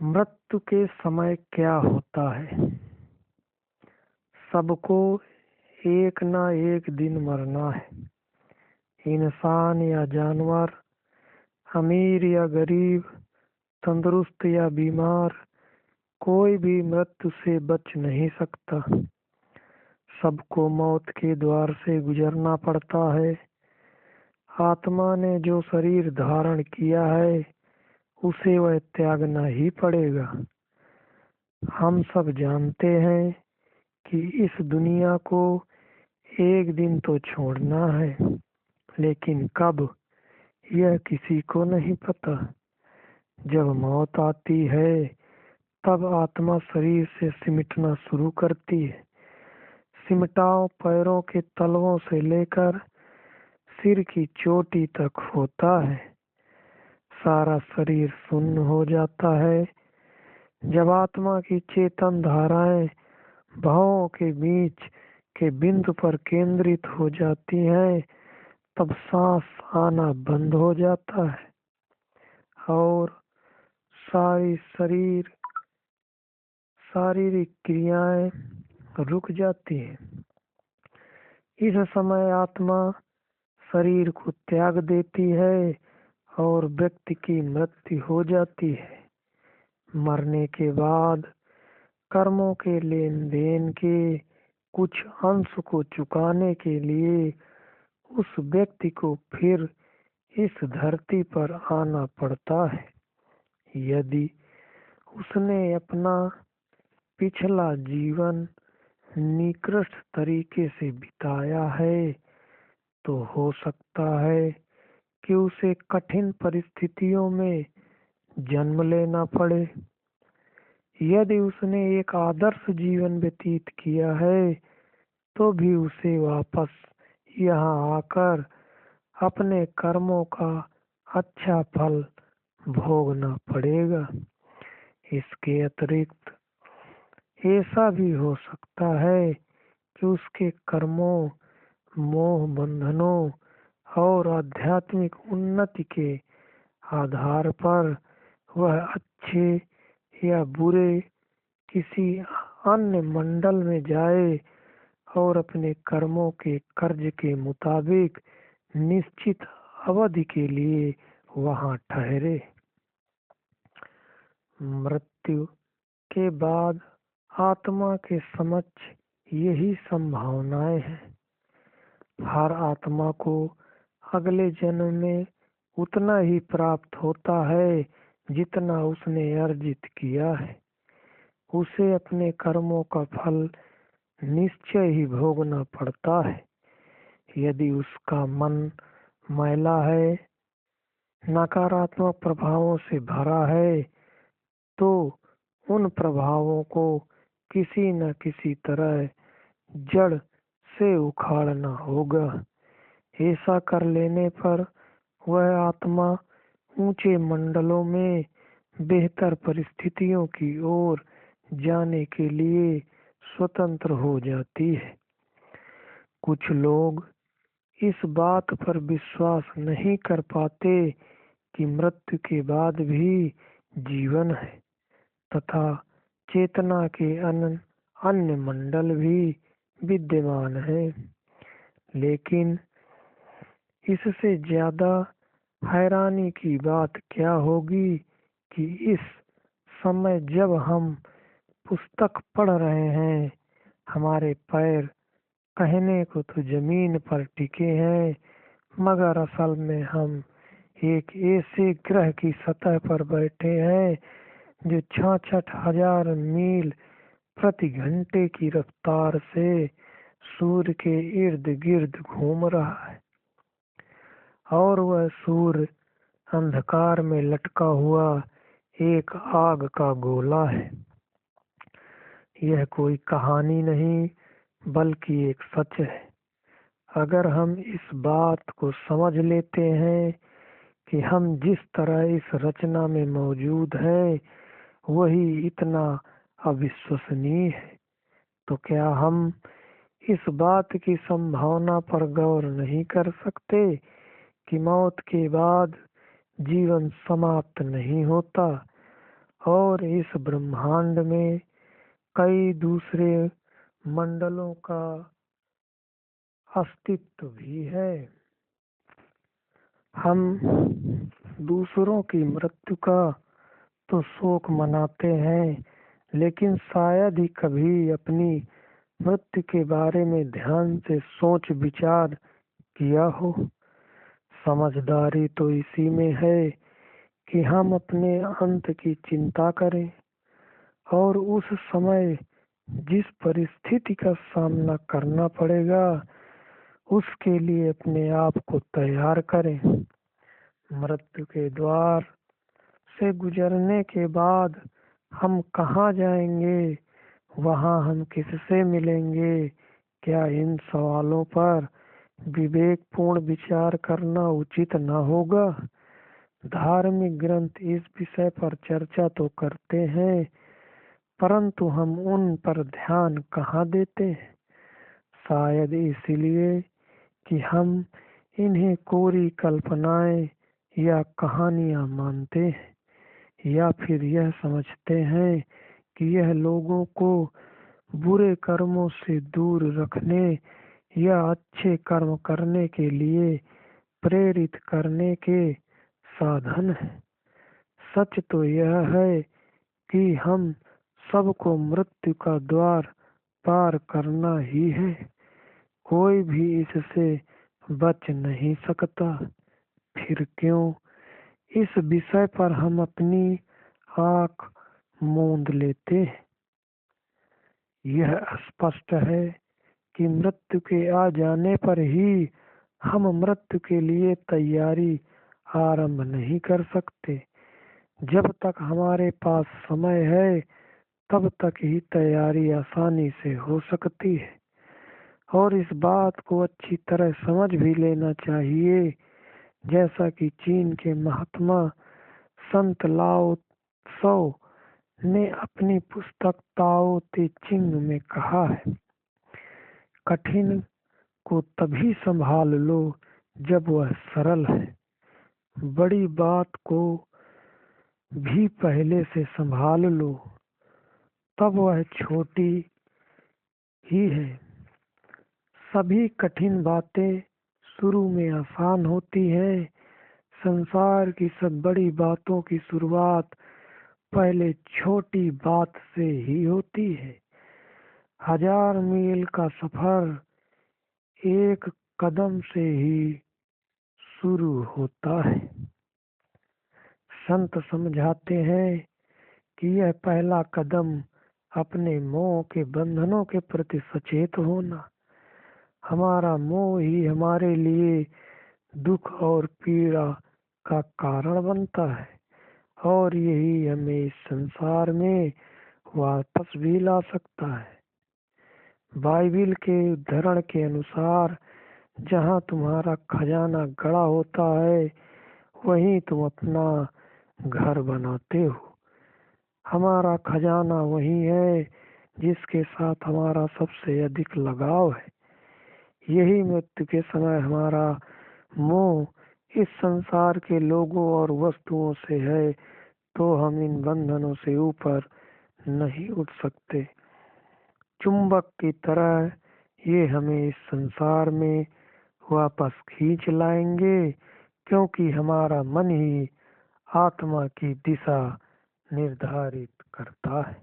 मृत्यु के समय क्या होता है? सबको एक ना एक दिन मरना है। इंसान या जानवर, अमीर या गरीब, तंदुरुस्त या बीमार, कोई भी मृत्यु से बच नहीं सकता। सबको मौत के द्वार से गुजरना पड़ता है। आत्मा ने जो शरीर धारण किया है उसे वह त्यागना ही पड़ेगा। हम सब जानते हैं कि इस दुनिया को एक दिन तो छोड़ना है, लेकिन कब यह किसी को नहीं पता। जब मौत आती है तब आत्मा शरीर से सिमटना शुरू करती है। सिमटाव पैरों के तलवों से लेकर सिर की चोटी तक होता है। सारा शरीर शून्य हो जाता है। जब आत्मा की चेतन धाराएं भावों के बीच के बिंदु पर केंद्रित हो जाती हैं, तब सांस आना बंद हो जाता है और सारी शारीरिक क्रियाएं रुक जाती हैं। इस समय आत्मा शरीर को त्याग देती है और व्यक्ति की मृत्यु हो जाती है। मरने के बाद कर्मों के लेन देन के कुछ अंश को चुकाने के लिए उस व्यक्ति को फिर इस धरती पर आना पड़ता है। यदि उसने अपना पिछला जीवन निकृष्ट तरीके से बिताया है तो हो सकता है कि उसे कठिन परिस्थितियों में जन्म लेना पड़े। यदि उसने एक आदर्श जीवन व्यतीत किया है तो भी उसे वापस यहाँ आकर अपने कर्मों का अच्छा फल भोगना पड़ेगा। इसके अतिरिक्त ऐसा भी हो सकता है कि उसके कर्मों, मोह बंधनों और आध्यात्मिक उन्नति के आधार पर वह अच्छे या बुरे किसी अन्य मंडल में जाए और अपने कर्मों के कर्ज के मुताबिक निश्चित अवधि के लिए वहां ठहरे। मृत्यु के बाद आत्मा के समक्ष यही संभावनाएं हैं। हर आत्मा को अगले जन्म में उतना ही प्राप्त होता है जितना उसने अर्जित किया है। उसे अपने कर्मों का फल निश्चय ही भोगना पड़ता है। यदि उसका मन मैला है, नकारात्मक प्रभावों से भरा है, तो उन प्रभावों को किसी न किसी तरह जड़ से उखाड़ना होगा। ऐसा कर लेने पर वह आत्मा ऊंचे मंडलों में बेहतर परिस्थितियों की ओर जाने के लिए स्वतंत्र हो जाती है। कुछ लोग इस बात पर विश्वास नहीं कर पाते कि मृत्यु के बाद भी जीवन है तथा चेतना के अन्य मंडल भी विद्यमान है। लेकिन इससे ज्यादा हैरानी की बात क्या होगी कि इस समय जब हम पुस्तक पढ़ रहे हैं, हमारे पैर कहने को तो जमीन पर टिके हैं, मगर असल में हम एक ऐसे ग्रह की सतह पर बैठे हैं जो 66,000 मील प्रति घंटे की रफ्तार से सूर्य के इर्द गिर्द घूम रहा है और वह सूर्य अंधकार में लटका हुआ एक आग का गोला है। यह कोई कहानी नहीं बल्कि एक सच है। अगर हम इस बात को समझ लेते हैं कि हम जिस तरह इस रचना में मौजूद हैं वही इतना अविश्वसनीय है, तो क्या हम इस बात की संभावना पर गौर नहीं कर सकते कि मौत के बाद जीवन समाप्त नहीं होता और इस ब्रह्मांड में कई दूसरे मंडलों का अस्तित्व भी है। हम दूसरों की मृत्यु का तो शोक मनाते हैं, लेकिन शायद ही कभी अपनी मृत्यु के बारे में ध्यान से सोच विचार किया हो। समझदारी तो इसी में है कि हम अपने अंत की चिंता करें और उस समय जिस परिस्थिति का सामना करना पड़ेगा उसके लिए अपने आप को तैयार करें। मृत्यु के द्वार से गुजरने के बाद हम कहाँ जाएंगे, वहाँ हम किससे मिलेंगे, क्या इन सवालों पर विवेकपूर्ण विचार करना उचित न होगा? धार्मिक ग्रंथ इस विषय पर चर्चा तो करते हैं, परंतु हम उन पर ध्यान कहाँ देते हैं? शायद इसलिए कि हम इन्हें कोरी कल्पनाएं या कहानियां मानते हैं, या फिर यह समझते हैं कि यह लोगों को बुरे कर्मों से दूर रखने या अच्छे कर्म करने के लिए प्रेरित करने के साधन है। सच तो यह है कि हम सबको मृत्यु का द्वार पार करना ही है, कोई भी इससे बच नहीं सकता। फिर क्यों इस विषय पर हम अपनी आँख मूंद लेते हैं? यह स्पष्ट है कि मृत्यु के आ जाने पर ही हम मृत्यु के लिए तैयारी आरंभ नहीं कर सकते। जब तक हमारे पास समय है तब तक ही तैयारी आसानी से हो सकती है, और इस बात को अच्छी तरह समझ भी लेना चाहिए। जैसा कि चीन के महात्मा संत लाओ त्सो ने अपनी पुस्तक ताओ ते चिंग में कहा है, कठिन को तभी संभाल लो जब वह सरल है। बड़ी बात को भी पहले से संभाल लो, तब वह छोटी ही है। सभी कठिन बातें शुरू में आसान होती हैं। संसार की सब बड़ी बातों की शुरुआत पहले छोटी बात से ही होती है। 1000 मील का सफर एक कदम से ही शुरू होता है। संत समझाते हैं कि यह पहला कदम अपने मोह के बंधनों के प्रति सचेत होना। हमारा मोह ही हमारे लिए दुख और पीड़ा का कारण बनता है, और यही हमें इस संसार में वापस भी ला सकता है। बाइबिल के उद्धरण के अनुसार जहाँ तुम्हारा खजाना गड़ा होता है वहीं तुम अपना घर बनाते हो। हमारा खजाना वही है जिसके साथ हमारा सबसे अधिक लगाव है। यही मृत्यु के समय हमारा मोह इस संसार के लोगों और वस्तुओं से है, तो हम इन बंधनों से ऊपर नहीं उठ सकते। चुंबक की तरह ये हमें इस संसार में वापस खींच लाएंगे, क्योंकि हमारा मन ही आत्मा की दिशा निर्धारित करता है।